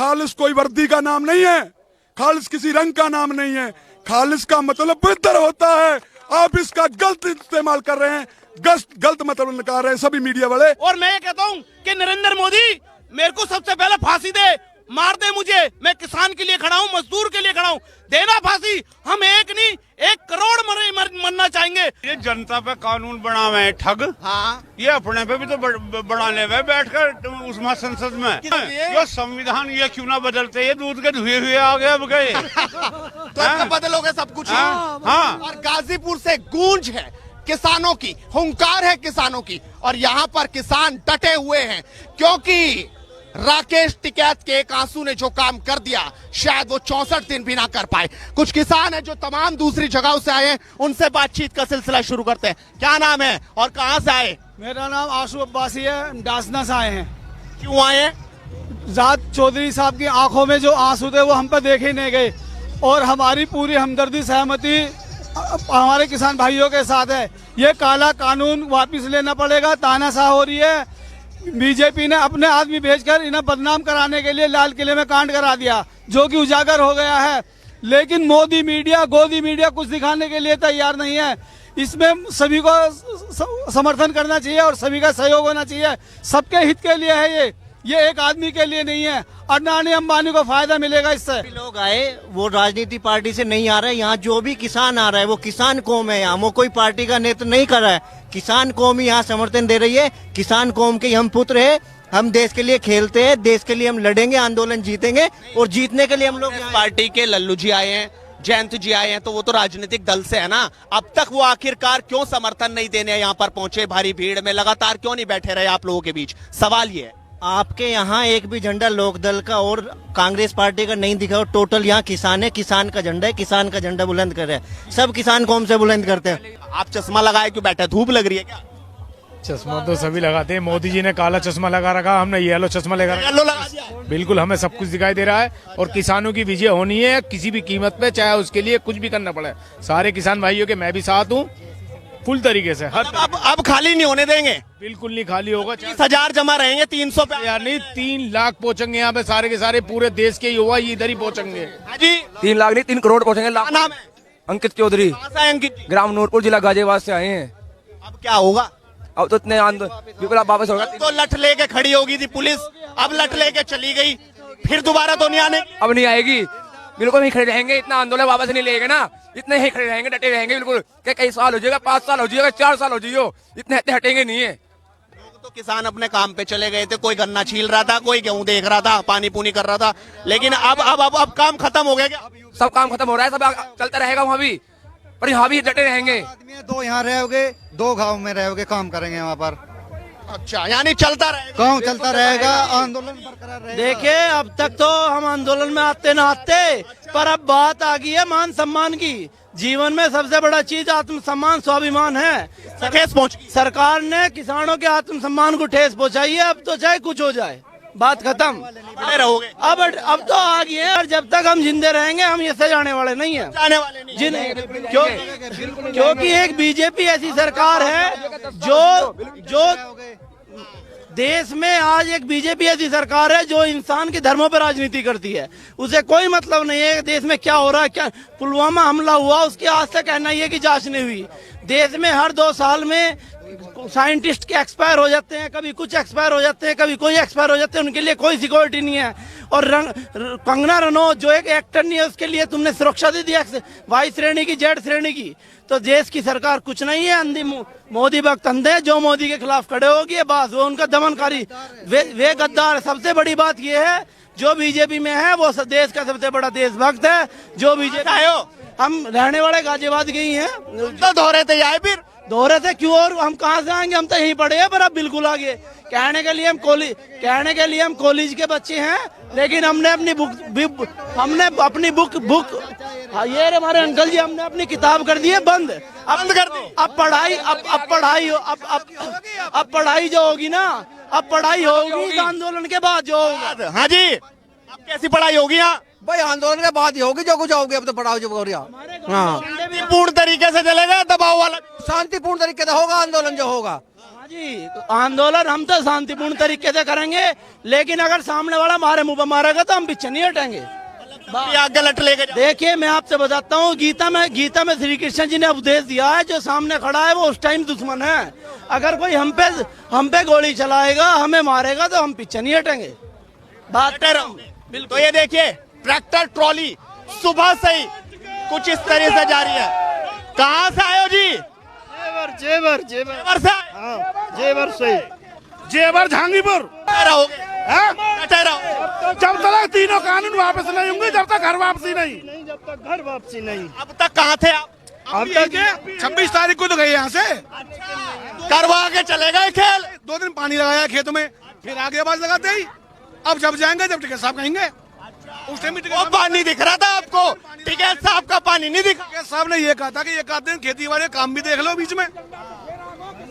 खालिस कोई वर्दी का नाम नहीं है, खालिस किसी रंग का नाम नहीं है। खालिस का मतलब बिहतर होता है। आप इसका गलत इस्तेमाल कर रहे हैं, गलत मतलब निकाल रहे हैं सभी मीडिया वाले। और मैं ये कहता हूँ कि नरेंद्र मोदी मेरे को सबसे पहले फांसी दे, मार दे मुझे। मैं किसान के लिए खड़ा हूँ, मजदूर के लिए खड़ा हूँ। देना फांसी। हम एक नहीं 1 करोड़ मरना चाहेंगे। ये जनता पे कानून बना हुए हैं ठग। हाँ, ये अपने पे भी तो बढ़ाने हुए बैठकर उसमें संसद में। ये संविधान ये क्यों ना बदलते? ये दूध के धुए हुए आ गए अब गए। तो अब बदलोगे सब कुछ। हाँ। और गाजीपुर से गूंज है किसानों की, हुंकार है किसानों की, और यहाँ पर किसान डटे हुए हैं क्योंकि राकेश टिकैत के एक आंसू ने जो काम कर दिया शायद वो 64 दिन भी ना कर पाए। कुछ किसान हैं जो तमाम दूसरी जगहों से आए हैं, उनसे बातचीत का सिलसिला शुरू करते हैं। क्या नाम है और कहां से आए? मेरा नाम आशु अब्बासी है, डासना से आए हैं। क्यों आए? जात चौधरी साहब की आंखों में जो आंसू थे वो हम पर देखे ही नहीं गए, और हमारी पूरी हमदर्दी सहमति हमारे किसान भाइयों के साथ है। ये काला कानून वापस लेना पड़ेगा। तानाशाह हो रही है। बीजेपी ने अपने आदमी भेजकर इन्हें बदनाम कराने के लिए लाल किले में कांड करा दिया, जो कि उजागर हो गया है। लेकिन मोदी मीडिया, गोदी मीडिया कुछ दिखाने के लिए तैयार नहीं है। इसमें सभी को समर्थन करना चाहिए और सभी का सहयोग होना चाहिए। सबके हित के लिए है ये एक आदमी के लिए नहीं है। अडानी अंबानी को फायदा मिलेगा इससे। लोग आए वो राजनीति पार्टी से नहीं आ रहे। यहाँ जो भी किसान आ रहा है वो किसान कौम है। यहाँ वो कोई पार्टी का नेतृत्व नहीं कर रहा है। किसान कौम ही यहाँ समर्थन दे रही है। किसान कौम के हम पुत्र है। हम देश के लिए खेलते हैं, देश के लिए हम लड़ेंगे, आंदोलन जीतेंगे, और जीतने के लिए हम लोग पार्टी के लल्लू जी आए हैं, जयंत जी आए हैं, तो वो तो राजनीतिक दल से है ना। अब तक वो आखिरकार क्यों समर्थन नहीं देने यहाँ पर पहुंचे? भारी भीड़ में लगातार क्यों नहीं बैठे रहे आप लोगों के बीच? सवाल ये है। आपके यहाँ एक भी झंडा लोकदल का और कांग्रेस पार्टी का नहीं दिखा। टोटल यहाँ किसान है, किसान का झंडा है, किसान का झंडा बुलंद कर रहे हैं। सब किसान कौम से बुलंद करते हैं। आप चश्मा लगाए क्यों बैठे? धूप लग रही है क्या? चश्मा तो सभी लगाते हैं। मोदी जी ने काला चश्मा लगा रखा, हमने येलो चश्मा लगा रखा। येलो लगा दिया। बिल्कुल, हमें सब कुछ दिखाई दे रहा है। और किसानों की विजय होनी है किसी भी कीमत पे, चाहे उसके लिए कुछ भी करना पड़े। सारे किसान भाइयों के मैं भी साथ हूँ फुल तरीके से। अब खाली नहीं होने देंगे। बिल्कुल नहीं खाली होगा। 30,000 जमा रहेंगे 300 पे यार नहीं, 3 लाख पहुंचेंगे यहाँ पे। सारे के सारे पूरे देश के युवा इधर ही पहुंचेंगे। जी 3 लाख नहीं 3 करोड़ पहुंचेंगे। नाम है अंकित चौधरी, कहाँ से आए अंकित? ग्राम नूरपुर, जिला गाजियाबाद से आए हैं। अब क्या होगा? अब तो इतने विपला वापस होगा। तो लठ लेके खड़ी होगी थी पुलिस, अब लठ लेके चली गई, फिर दोबारा तो नहीं आने। अब नहीं आएगी। बिल्कुल नहीं खड़े रहेंगे। इतना आंदोलन वापस नहीं लेंगे ना। इतने ही खड़े रहेंगे, डटे रहेंगे बिल्कुल। क्या कई साल हो जाएगा, 5 साल हो जाएगा, 4 साल हो जाइए, इतने हटेंगे नहीं है। तो किसान अपने काम पे चले गए थे। कोई गन्ना छील रहा था, कोई गेहूं देख रहा था, पानी पूनी कर रहा था। लेकिन अब काम खत्म हो गया क्या? सब काम खत्म हो रहा है, सब चलता रहेगा वहाँ भी, पर यहाँ भी डटे रहेंगे। 2 यहाँ रहोगे, 2 गाँव में रहोगे, काम करेंगे वहाँ पर। अच्छा, यानी चलता रहेगा, गाँव चलता रहेगा, आंदोलन बरकरार रहेगा। देखिए, अब तक तो हम आंदोलन में आते ना आते, पर अब बात आ गई है मान सम्मान की। जीवन में सबसे बड़ा चीज आत्मसम्मान, स्वाभिमान है। ठेस पहुंच सरकार ने किसानों के आत्मसम्मान को ठेस पहुंचाई है। अब तो चाहे कुछ हो जाए, बात खत्म। रहोगे अब तो आ गई है, और जब तक हम जिंदे रहेंगे हम इससे जाने वाले नहीं है। जाने वाले नहीं। क्योंकि एक बीजेपी ऐसी सरकार है जो देश में आज एक बीजेपी ऐसी सरकार है जो इंसान के धर्मों पर राजनीति करती है। उसे कोई मतलब नहीं है देश में क्या हो रहा है। क्या पुलवामा हमला हुआ, उसकी आज तक कहना ही है कि जांच नहीं हुई। देश में हर 2 साल में साइंटिस्ट के एक्सपायर हो जाते हैं, कभी कुछ एक्सपायर हो जाते हैं, कभी कोई एक्सपायर हो जाते हैं। उनके लिए कोई सिक्योरिटी नहीं है। और कंगना रनौत जो एक एक्टर नहीं है, उसके लिए तुमने सुरक्षा दे दी वाई श्रेणी की, जेड श्रेणी की। तो देश की सरकार कुछ नहीं है। अंधी मोदी भक्त अंधे, जो मोदी के खिलाफ खड़े होगी बस वो उनका दमनकारी, वे गद्दार। सबसे बड़ी बात यह है, जो बीजेपी में है वो देश का सबसे बड़ा देशभक्त है। जो बीजेपी आयो, हम रहने वाले गाजियाबाद के ही हैं। तो दोहरे थे आए, फिर दोहरे थे क्यों? और हम कहाँ से आएंगे? हम तो यहीं पड़े हैं, पर अब बिल्कुल आगे। कहने के लिए हम कॉलेज के बच्चे हैं, लेकिन हमने अपनी बुक ये हमारे अंकल जी, हमने अपनी किताब कर दी है बंद कर दी। अब पढ़ाई जो होगी ना, अब पढ़ाई होगी इस आंदोलन के बाद जो होगा। हाँ जी, अब कैसी पढ़ाई होगी यहाँ? भाई आंदोलन के बाद ही होगी जो कुछ होगी। अब तो पढ़ाओ जो हो रहा। हाँ, शांतिपूर्ण तरीके से चलेगा, दबाव वाला? शांतिपूर्ण तरीके से होगा आंदोलन जो होगा। जी आंदोलन हम तो शांतिपूर्ण तरीके से करेंगे, लेकिन अगर सामने वाला हमारे मुंह पर मारेगा तो हम पीछे नहीं हटेंगे। गलत लेके जाओ। देखिए मैं आपसे बताता हूँ, गीता में श्री कृष्ण जी ने उपदेश दिया है, जो सामने खड़ा है वो उस टाइम दुश्मन है। अगर कोई हम पे गोली चलाएगा, हमें मारेगा तो हम पीछे नहीं हटेंगे। बात डटे रहो। तो ये देखिए ट्रैक्टर ट्रॉली सुबह से ही कुछ इस तरह से जा रही है। कहाँ से आए हो जी? जेवर जेवर से आए? जेवर से जेवर जहांगीरपुर। डटे रहो। जब तक तीनों कानून वापस नहीं होंगे, जब तक घर वापसी नहीं। जब तक घर वापसी नहीं। अब तक कहाँ थे आप? अब तक 26 तारीख को तो गए यहाँ से, करवा के चले गए खेल। 2 दिन पानी लगाया खेतों में, फिर आगे आवाज लगाते ही। अब जब जाएंगे जब टिकैत साहब कहेंगे, उस टाइम वो पानी दिख रहा था आपको, टिकैत साहब का पानी नहीं दिखा। टिकैत साहब ने ये कहा था कि एक आध दिन खेती वाले काम भी देख लो बीच में,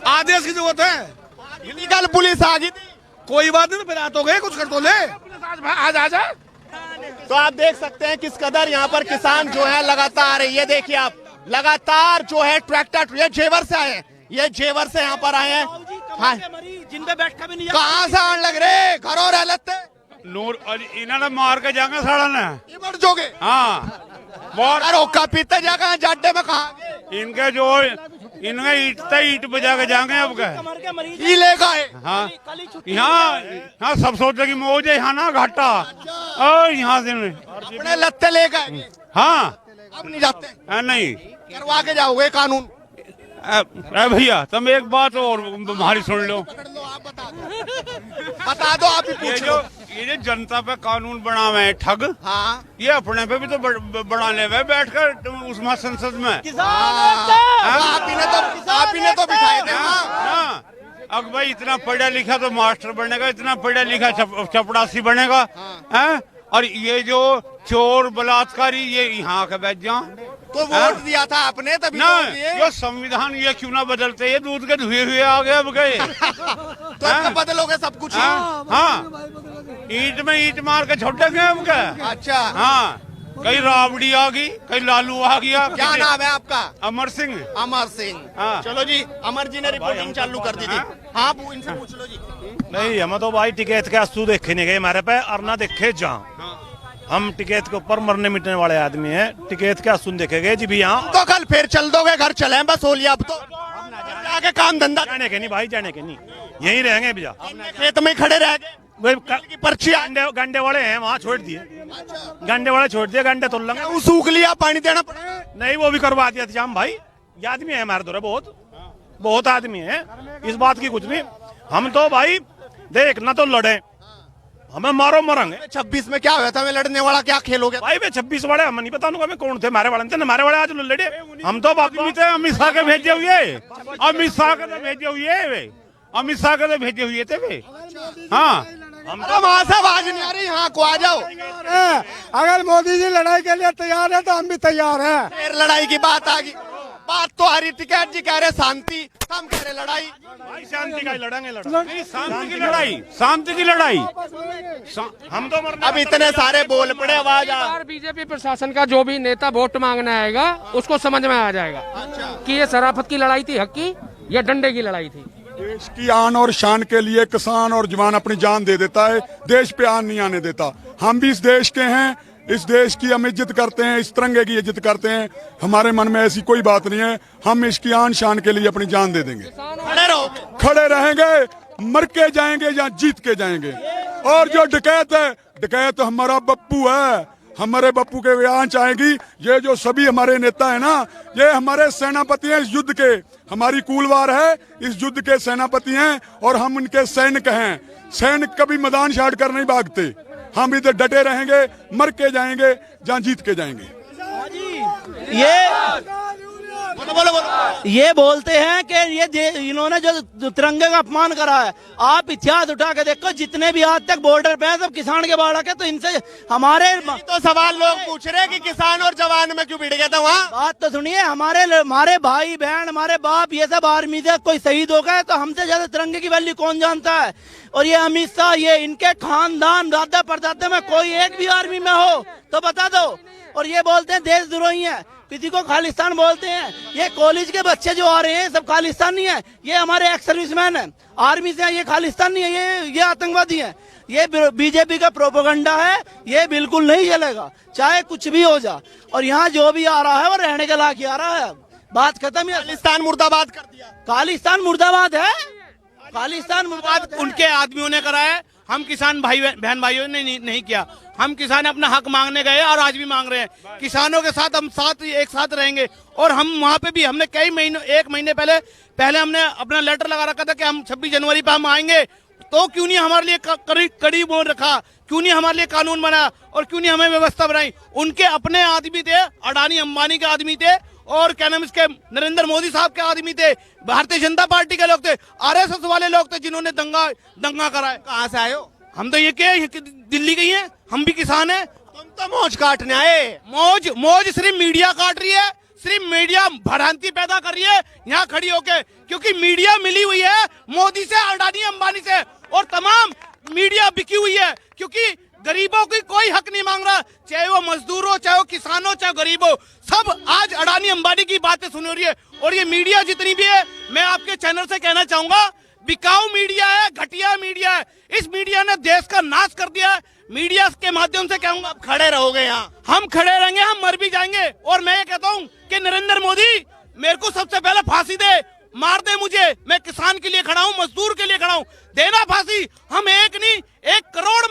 आदेश की जरूरत है। इलीगल पुलिस आ गई थी। कोई बात नहीं, तो फिर आ तो गए, कुछ कर तो ले। आज आ जा। तो आप देख सकते हैं किस कदर यहाँ पर किसान जो है लगातार, ये देखिए आप, लगातार जो है ट्रैक्टर, ये जेवर से आए हैं, ये जेवर से यहाँ पर आए हैं। हाँ, जिन पे बैठ भी नहीं कहाँ से आने लग रहे? घरों रह लेते नूर इन्होंने मार के जाएंगे साड़ा ने। ये बढ़ जोगे। हाँ बहुत रोका पीते जाकर जाड्डे में कहा इनके जो इनके ईट बजा के जाएंगे अब के। ही ले गए। हाँ यहाँ सब सोचते कि मौज है, यहाँ ना घाटा। और यहाँ से अपने लत्ते ले गए। हाँ अब नहीं जाते। नहीं करवा के जाओगे कानून। भैया तुम एक बात और हमारी सुन लो। बता दो आप ही ये पूछ जो लो। ये जो जनता पे कानून बना हुए हैं ठग, हाँ ये अपने पे भी तो बनाने हुए बैठकर उसमें संसद में। आप ही ने तो बिठाए थे। हाँ अब भाई इतना पढ़ा लिखा तो मास्टर बनेगा, इतना पढ़ा लिखा चपड़ासी बनेगा। हैं? और ये जो चोर बलात्कारी ये यहाँ के बैठ जाओ। तो वोट दिया था आपने तभी ना तो दिए। ये संविधान ये क्यों ना बदलते, ये दूध के धुए हुए आ गए अब गए। तो अब बदलोगे सब कुछ। हाँ ईट में ईट मार के छोड़ेंगे अब क्या। अच्छा हाँ कहीं राबड़ी आ गई, कहीं लालू आ गया। क्या नाम है आपका? अमर सिंह। अमर सिंह। हाँ। चलो जी, अमर जी ने रिपोर्टिंग चालू कर दी थी। हाँ इनसे पूछ लो जी। नहीं हम तो भाई टिकैत के आंसू देखे नहीं गए हमारे पे, और ना देखे जहाँ हम टिकैत के ऊपर मरने मिटने वाले आदमी हैं। टिकैत के आंसू देखे गए जी भी यहाँ। तो कल फिर चल दोगे घर चले बस हो लिया अब तो आगे काम धंधा। जाने के नहीं भाई, जाने के नहीं, यहीं रहेंगे भैया। खेत में खड़े रह गए। पर्ची गंडे वाले हैं वहाँ छोड़ दिए, गंडे वाले छोड़ दिए, गंडे तोड़ लेंगे। सूख लिया, पानी देना पड़ेगा। नहीं वो भी करवा दिया था भाई। ये आदमी है हमारे दौरे, बहुत आदमी है, इस बात की कुछ नहीं। हम तो भाई देख ना तो लड़े, हमें मारो मरेंगे। 26 में क्या हुआ था? मैं लड़ने वाला क्या खेल हो गया भाई? वे 26 वाले हमें नहीं पता हमें कौन थे। हमारे वाले थे, हमारे वाले आज लड़े। हम तो अमित शाह के भेजे हुए, अमित शाह के भेजे हुए वे, अमित शाह के भेजे हुए थे वे। हाँ हम तो वहां से आवाज नहीं आ रही। यहाँ को आ जाओ। अगर मोदी जी लड़ाई के लिए तैयार है तो हम भी तैयार हैं। फिर लड़ाई की बात आ गई। बात तो हरी टिकैत जी कह रहे शांति, हम कह रहे लड़ाई। भाई शांति का ही लड़ेंगे, शांति की लड़ाई, शांति की लड़ाई। हम तो मरने अब इतने सारे बोल पड़े, आवाज आ। बीजेपी प्रशासन का जो भी नेता वोट मांगने आएगा उसको समझ में आ जाएगा कि ये शराफत की लड़ाई थी, हक की, या डंडे की लड़ाई थी। देश की आन और शान के लिए किसान और जवान अपनी जान दे देता है, देश पे आन नहीं आने देता। हम भी इस देश के हैं, इस देश की हम इज्जत करते हैं, इस तिरंगे की इज्जत करते हैं। हमारे मन में ऐसी कोई बात नहीं है, हम इसकी आन शान के लिए अपनी जान दे देंगे। खड़े रहेंगे, मर के जाएंगे या जीत के जाएंगे। और जो डकैत है, डकैत हमारा बप्पू है, हमारे बप्पू के यहाँ चाहेगी। ये जो सभी हमारे नेता है ना, ये हमारे सेनापति हैं इस युद्ध के। हमारी कूलवार है, इस युद्ध के सेनापति हैं और हम उनके सैनिक हैं। सैनिक कभी मैदान छोड़ कर नहीं भागते। हम इधर डटे रहेंगे, मर के जाएंगे जहाँ जीत के जाएंगे। ये बोलते हैं कि ये इन्होंने जो तिरंगे का अपमान करा है, आप इतिहास उठा के देखो, जितने भी आज तक बॉर्डर पे हैं सब किसान के बालक है। तो इनसे हमारे तो सवाल लोग पूछ रहे हैं कि किसान और जवान में क्यों भिड़ गया था वहाँ। बात तो सुनिए, हमारे भाई बहन, हमारे बाप, ये सब आर्मी से कोई शहीद हो गए, तो हमसे ज्यादा तिरंगे की वैल्यू कौन जानता है। और ये अमित शाह, ये इनके खानदान दादा परदादा में कोई एक भी आर्मी में हो तो बता दो। और ये बोलते हैं देशद्रोही है। किसी को खालिस्तान बोलते हैं। ये कॉलेज के बच्चे जो आ रहे हैं सब खालिस्तान नहीं है, ये हमारे एक्स सर्विसमैन है, आर्मी से हैं, ये खालिस्तान नहीं है, ये आतंकवादी है। ये बीजेपी का प्रोपेगेंडा है, ये बिल्कुल नहीं चलेगा चाहे कुछ भी हो जा। और यहाँ जो भी आ रहा है वो रहने के लायक आ रहा है। बात खत्म है। खालिस्तान मुर्दाबाद कर दिया। खालिस्तान मुर्दाबाद है, खालिस्तान मुर्दाबाद उनके आदमियों ने करा है, हम किसान भाई बहन भाइयों ने नहीं किया। हम किसान अपना हक मांगने गए और आज भी मांग रहे हैं। किसानों के साथ हम एक साथ रहेंगे। और हम वहाँ पे भी हमने कई महीनों 1 महीने पहले हमने अपना लेटर लगा रखा था कि हम 26 जनवरी पे हम आएंगे। तो क्यों नहीं हमारे लिए कड़ी बोल रखा, क्यों नहीं हमारे लिए कानून बना और क्यों नहीं हमें व्यवस्था बनाई। उनके अपने आदमी थे, अडानी अंबानी के आदमी थे और क्या नाम इसके नरेंद्र मोदी साहब के आदमी थे, भारतीय जनता पार्टी के लोग थे, आरएसएस वाले लोग थे जिन्होंने दंगा करा है। कहाँ से आए हो? हम तो ये क्या दिल्ली गई हैं, हम भी किसान हैं। तुम तो मौज काटने आए। मौज सिर्फ मीडिया काट रही है, सिर्फ मीडिया भ्रांति पैदा कर रही है यहाँ खड़ी होके, क्योंकि मीडिया मिली हुई है मोदी से, अडानी अंबानी से, और तमाम मीडिया बिकी हुई है। क्योंकि गरीबों की कोई हक नहीं मांग रहा, चाहे वो मजदूर हो, चाहे वो किसान हो, चाहे गरीब हो, सब आज अडानी अंबानी की बातें सुन रही है। और ये मीडिया जितनी भी है, मैं आपके चैनल से कहना चाहूंगा, बिकाऊ मीडिया है, घटिया मीडिया है। इस मीडिया ने देश का नाश कर दिया है। मीडिया के माध्यम से कहूंगा, खड़े रहोगे यहाँ? हम खड़े रहेंगे, हम मर भी जाएंगे। और मैं ये कहता हूँ कि नरेंद्र मोदी मेरे को सबसे पहले फांसी दे, मार दे मुझे, मैं किसान के लिए खड़ा हूँ, मजदूर के लिए खड़ा हूँ, देना फांसी। हम एक नहीं 1 करोड़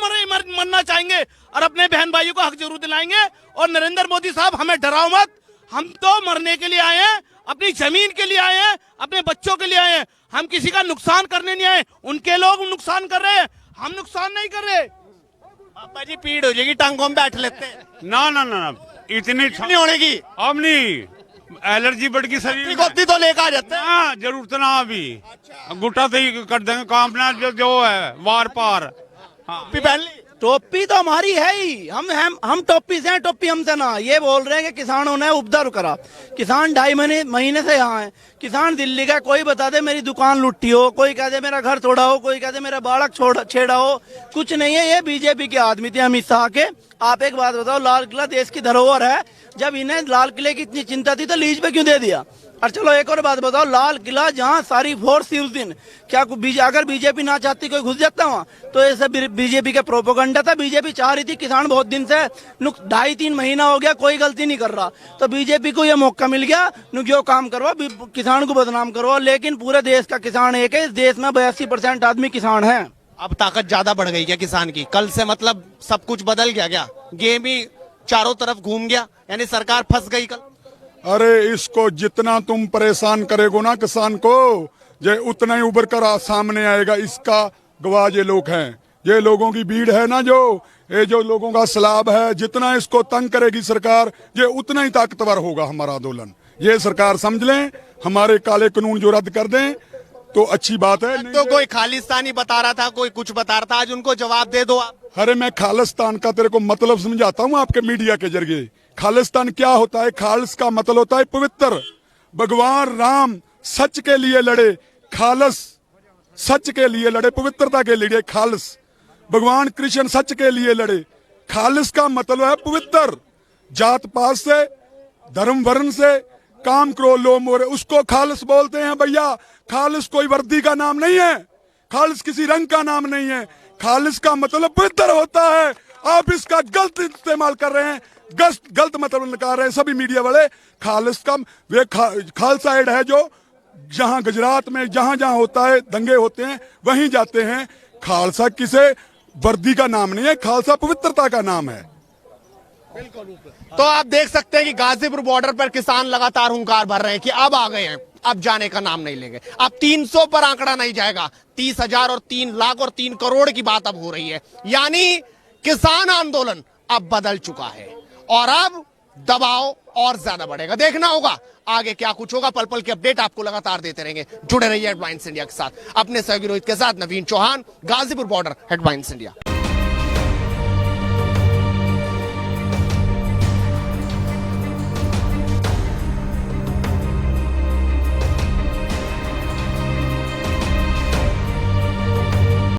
मरना चाहेंगे और अपने बहन भाइयों को हक जरूर दिलाएंगे। और नरेंद्र मोदी साहब हमें डराओ मत, हम तो मरने के लिए आए हैं, अपनी जमीन के लिए आए हैं, अपने बच्चों के लिए आए हैं। हम किसी का नुकसान करने नहीं आए। उनके लोग नुकसान कर रहे हैं, हम नुकसान नहीं कर रहे। पापा जी पीड़ हो जाएगी, टांगों में बैठ लेते हैं। ना ना ना इतनी नहीं होने की, अब नहीं, एलर्जी बढ़ गई शरीर में। गोती तो लेकर आ जाते हैं। हाँ जरूरत ना अभी, गुटा से ही कर देंगे काम अपना, जो है वार पार। हाँ पहन ली टोपी तो हमारी है ही, हम टोपी से हैं, टोपी हमसे ना। ये बोल रहे हैं कि किसानों ने उपद्रव करा। किसान 2.5 महीने से यहाँ है। किसान दिल्ली का, कोई बता दे मेरी दुकान लुट्टी हो, कोई कह दे मेरा घर तोड़ा हो, कोई कह दे मेरा बालक छेड़ा हो, कुछ नहीं है। ये बीजेपी के आदमी थे, अमित शाह के। आप एक बात बताओ, लाल किला देश की धरोहर है, जब इन्हें लाल किले की इतनी चिंता थी तो लीज पे क्यों दे दिया? और चलो एक और बात बताओ, लाल किला जहाँ सारी फोर्स थी उस दिन, क्या अगर बीजेपी ना चाहती कोई घुस जाता वहाँ? तो ये सब बीजेपी का प्रोपेगेंडा था। बीजेपी चाह रही थी, किसान बहुत दिन से 2.5-3 महीना हो गया कोई गलती नहीं कर रहा, तो बीजेपी को ये मौका मिल गया, जो काम करवा, किसान को बदनाम करवा। लेकिन पूरे देश का किसान एक है, इस देश में 82% आदमी किसान है। अब ताकत ज्यादा बढ़ गई क्या किसान की? कल से मतलब सब कुछ बदल गया क्या? गेम ही चारों तरफ घूम गया, यानी सरकार फंस गई कल? अरे इसको जितना तुम परेशान करेगो ना किसान को, ये उतना ही उभर कर सामने आएगा। इसका गवाह ये लोग हैं, ये लोगों की भीड़ है ना, ये जो लोगों का सैलाब है। जितना इसको तंग करेगी सरकार, ये उतना ही ताकतवर होगा हमारा आंदोलन। ये सरकार समझ लें, हमारे काले कानून जो रद्द कर दें तो अच्छी बात है। तो कोई खालिस्तानी बता रहा था, कोई कुछ बता रहा था, आज उनको जवाब दे दो आप। अरे मैं खालिस्तान का तेरे को मतलब समझाता हूँ आपके मीडिया के जरिए। खालिस्तान क्या होता है? खालिस का मतलब होता है पवित्र। भगवान राम सच के लिए लड़े, खालिस सच के लिए लड़े, पवित्रता के लिए खालिस। भगवान कृष्ण सच के लिए लड़े। खालिस का मतलब है पवित्र। जात पात से, धर्म वर्ण से काम करो लो मोरे, उसको खालिस बोलते हैं भैया। खालिस कोई वर्दी का नाम नहीं है, खालिस किसी रंग का नाम नहीं है। खालिस का मतलब पवित्र होता है। आप इसका गलत इस्तेमाल कर रहे हैं, गलत मतलब निकाल रहे हैं सभी मीडिया वाले। खालिस का वे खालसा एड है, जो जहां गुजरात में जहां जहां होता है, दंगे होते हैं, वहीं जाते हैं। खालसा किसे वर्दी का नाम नहीं है, खालसा पवित्रता का नाम है। तो आप देख सकते हैं कि गाजीपुर बॉर्डर पर किसान लगातार हुंकार भर रहे हैं कि अब आ गए हैं, अब जाने का नाम नहीं लेंगे। अब 300 पर आंकड़ा नहीं जाएगा, 30,000 और 3 लाख और 3 करोड़ की बात अब हो रही है। यानी किसान आंदोलन अब बदल चुका है और अब दबाव और ज्यादा बढ़ेगा। देखना होगा आगे क्या कुछ होगा। पल पल की अपडेट आपको लगातार देते रहेंगे। जुड़े रहिए हेडलाइंस इंडिया के साथ। अपने सहयोगी रोहित के साथ Naveen Chauhan, Ghazipur border, headlines India.